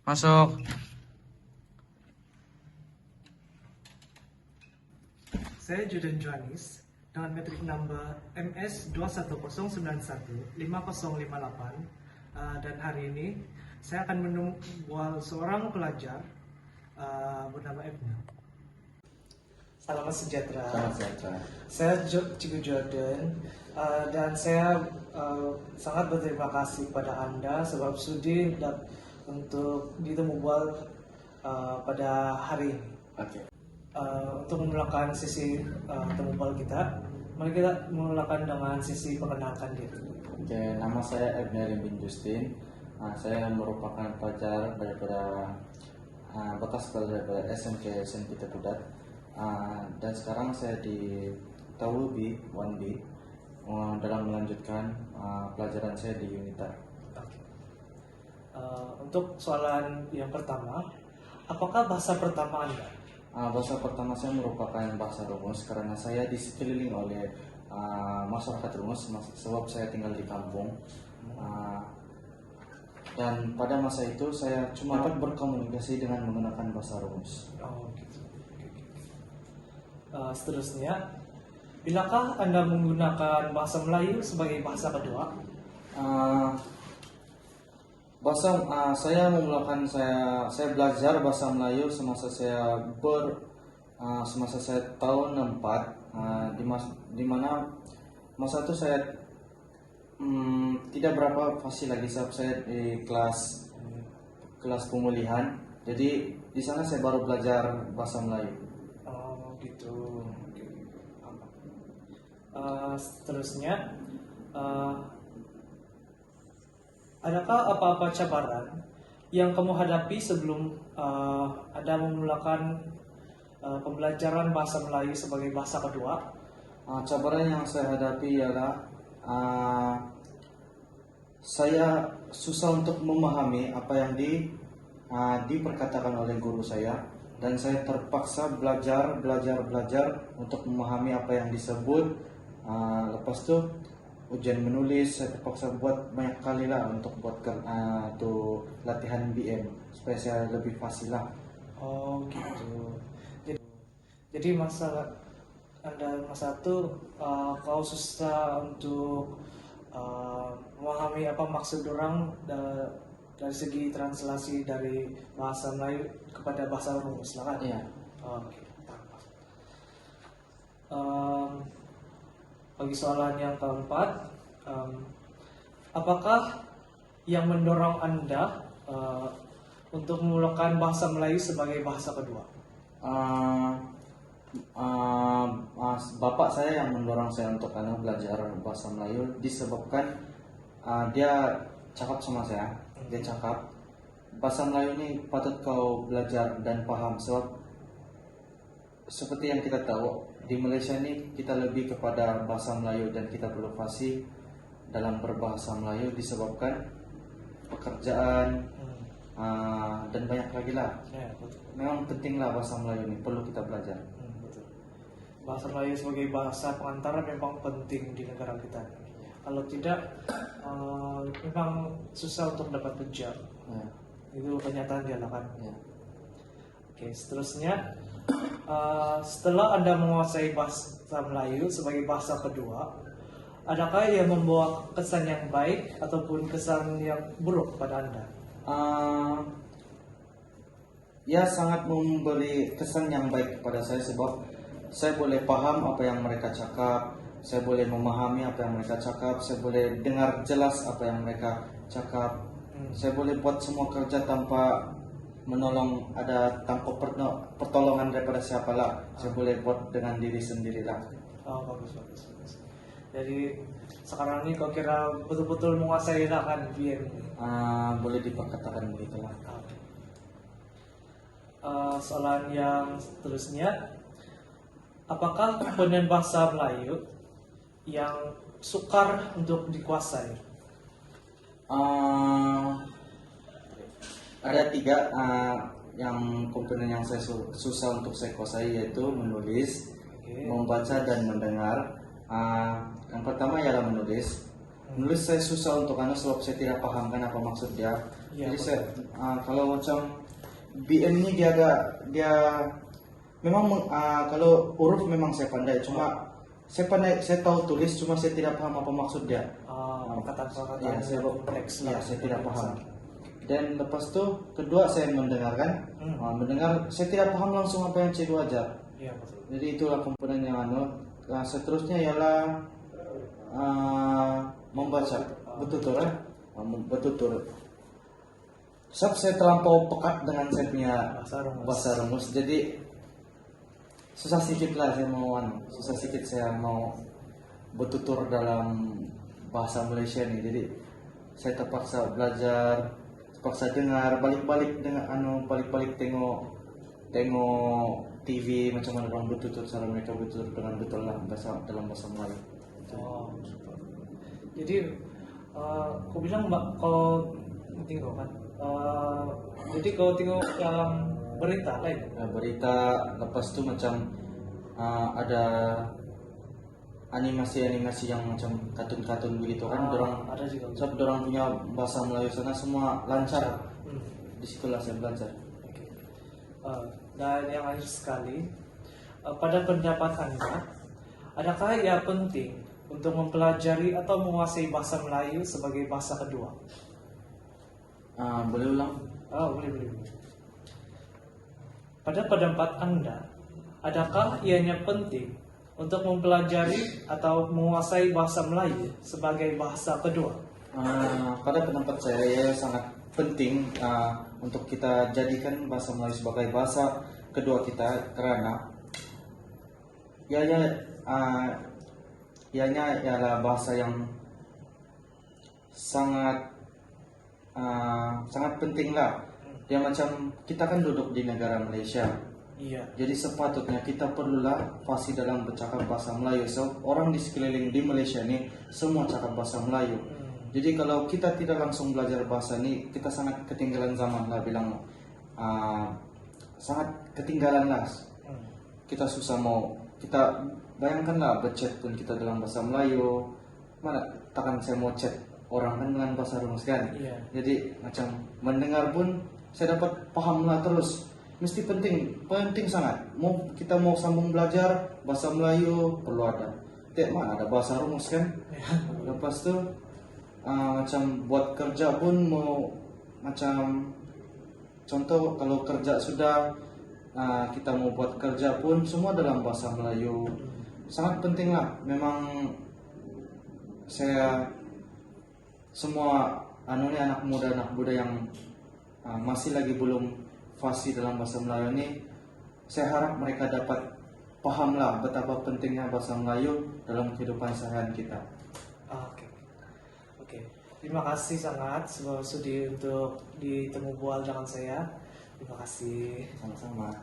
Masuk. Saya Judan Johannes dengan metrik number MS210915058 dan hari ini saya akan menunggu seorang pelajar bernama Ebna. Salam sejahtera. Salam sejahtera. Saya Cikgu Jordan dan saya sangat berterima kasih kepada Anda sebab sudi untuk ditemu buat pada hari ini. Oke. Untuk memulakan sesi temu bual kita, mari kita memulakan dengan sesi perkenalkan diri. Oke, nama saya Ebner bin Justin. Saya merupakan pelajar daripada bekas pelajar daripada SMK SMP Tegudat. Dan sekarang saya di TWB 1B dalam melanjutkan pelajaran saya di Unita. Untuk soalan yang pertama, apakah bahasa pertama Anda? Bahasa pertama saya merupakan bahasa Rungus karena saya disekeliling oleh masyarakat Rungus sebab saya tinggal di kampung. Dan pada masa itu saya cuma dapat berkomunikasi dengan menggunakan bahasa Rungus. Oh, gitu. Seterusnya, bilakah Anda menggunakan bahasa Melayu sebagai bahasa kedua? Saya memulakan saya belajar bahasa Melayu semasa saya tahun 4 di mana masa itu saya tidak berapa fasih lagi sebab saya di kelas pemulihan, jadi di sana saya baru belajar bahasa Melayu. Oh, gitu. Seterusnya, adakah apa-apa cabaran yang kamu hadapi sebelum Anda memulakan pembelajaran bahasa Melayu sebagai bahasa kedua? Cabaran yang saya hadapi ialah saya susah untuk memahami apa yang diperkatakan oleh guru saya, dan saya terpaksa belajar untuk memahami apa yang disebut. Lepas itu ujian menulis saya terpaksa buat banyak kali lah untuk buat tuh latihan BM supaya saya lebih fasih lah. Oh, gitu. Jadi Anda masa itu kau susah untuk memahami apa maksud orang dari segi translasi dari bahasa Melayu kepada bahasa Rungus lah kan? Iya. Oke. Bagi soalan yang keempat, apakah yang mendorong Anda untuk memulakan bahasa Melayu sebagai bahasa kedua? Bapak saya yang mendorong saya untuk belajar bahasa Melayu disebabkan dia cakap sama saya. Dia cakap bahasa Melayu ini patut kau belajar dan paham sebab seperti yang kita tahu di Malaysia ini kita lebih kepada bahasa Melayu dan kita perlu fasih dalam berbahasa Melayu disebabkan pekerjaan dan banyak lagi lah. Ya, betul. Memang pentinglah bahasa Melayu ini perlu kita belajar. Betul. Bahasa Melayu sebagai bahasa pengantara memang penting di negara kita. Kalau tidak, memang susah untuk dapat kerja. Ya. Itu kenyataan dia lah kan. Ya. Oke, seterusnya, setelah Anda menguasai bahasa Melayu sebagai bahasa kedua, adakah yang membawa kesan yang baik ataupun kesan yang buruk pada Anda? Ya, sangat memberi kesan yang baik kepada saya sebab saya boleh paham apa yang mereka cakap, saya boleh memahami apa yang mereka cakap, saya boleh dengar jelas apa yang mereka cakap, saya boleh buat semua kerja tanpa tanpa pertolongan daripada siapa lah. Saya boleh buat dengan diri sendiri lah. Oh, bagus. Jadi sekarang ini kau kira betul-betul menguasai lah kan BM ini? Boleh diperkatakan begitulah. Soalan yang seterusnya, apakah komponen bahasa Melayu yang sukar untuk dikuasai? Ada 3 yang komponen yang saya susah untuk saya kuasai, yaitu menulis, membaca dan mendengar. Yang pertama ialah menulis. Menulis saya susah untuk sebab saya tidak pahamkan apa maksud dia. Iya, Jadi betul. saya kalau macam BM ini dia memang kalau huruf memang saya pandai, cuma saya tahu tulis, cuma saya tidak paham apa maksud dia. Perkataan-perkataan Ya, yang saya, kompleks ya, lah. saya tidak paham. Dan lepas itu kedua saya mendengarkan, mendengar saya tidak paham langsung apa yang cikgu ajar. Iya, betul. Jadi itulah komponen yang seterusnya ialah membaca betutur betutur. Sebab saya terlampau pekat dengan saya punya bahasa rumus, jadi susah sedikit saya mau bertutur dalam bahasa Malaysia nih. Jadi saya terpaksa belajar, terpaksa dengar, balik-balik dengan balik-balik tengok TV macam mana orang bertutur, cara mereka bertutur dengan betul lah dalam bahasa Melayu. Oh, gitu. Jadi kau bilang kalau tengok kan, jadi kau tengok yang berita lain. Berita lepas tu macam ada animasi yang macam kartun-kartun begitu kan, dorang Ada juga. sebab dorang punya bahasa Melayu sana semua lancar. Di situlah saya belajar. Oke. Dan yang akhir sekali, pada pendapat Anda, adakah ia penting untuk mempelajari atau menguasai bahasa Melayu sebagai bahasa kedua? Boleh ulang? Boleh. Pada pendapat Anda, adakah ianya penting untuk mempelajari atau menguasai bahasa Melayu sebagai bahasa kedua? Pada pendapat saya ya sangat penting untuk kita jadikan bahasa Melayu sebagai bahasa kedua kita, karena ianya ialah bahasa yang sangat penting lah. Dia macam kita kan duduk di negara Malaysia. Iya. Jadi sepatutnya kita perlulah fasih dalam bercakap bahasa Melayu. So, orang di sekeliling di Malaysia ni semua cakap bahasa Melayu. Jadi kalau kita tidak langsung belajar bahasa ni, kita sangat ketinggalan zaman lah bilang. Sangat ketinggalan lah. Kita susah kita bayangkanlah berchat pun kita dalam bahasa Melayu. Mana takkan saya mau chat orang kan dengan bahasa rumus kan. Iya. Jadi macam mendengar pun saya dapat paham lah terus. Mesti penting sangat. Kita mau sambung belajar bahasa Melayu perlu ada. Mana ada bahasa rumus kan. Lepas tu macam buat kerja pun mau macam contoh kalau kerja sudah kita mau buat kerja pun semua dalam bahasa Melayu. Sangat penting lah. Memang saya semua anak muda yang masih lagi belum fasih dalam bahasa Melayu ini, saya harap mereka dapat pahamlah betapa pentingnya bahasa Melayu dalam kehidupan seharian kita. Oke. Terima kasih sangat sudi untuk ditemu bual dengan saya. Terima kasih. Sama-sama.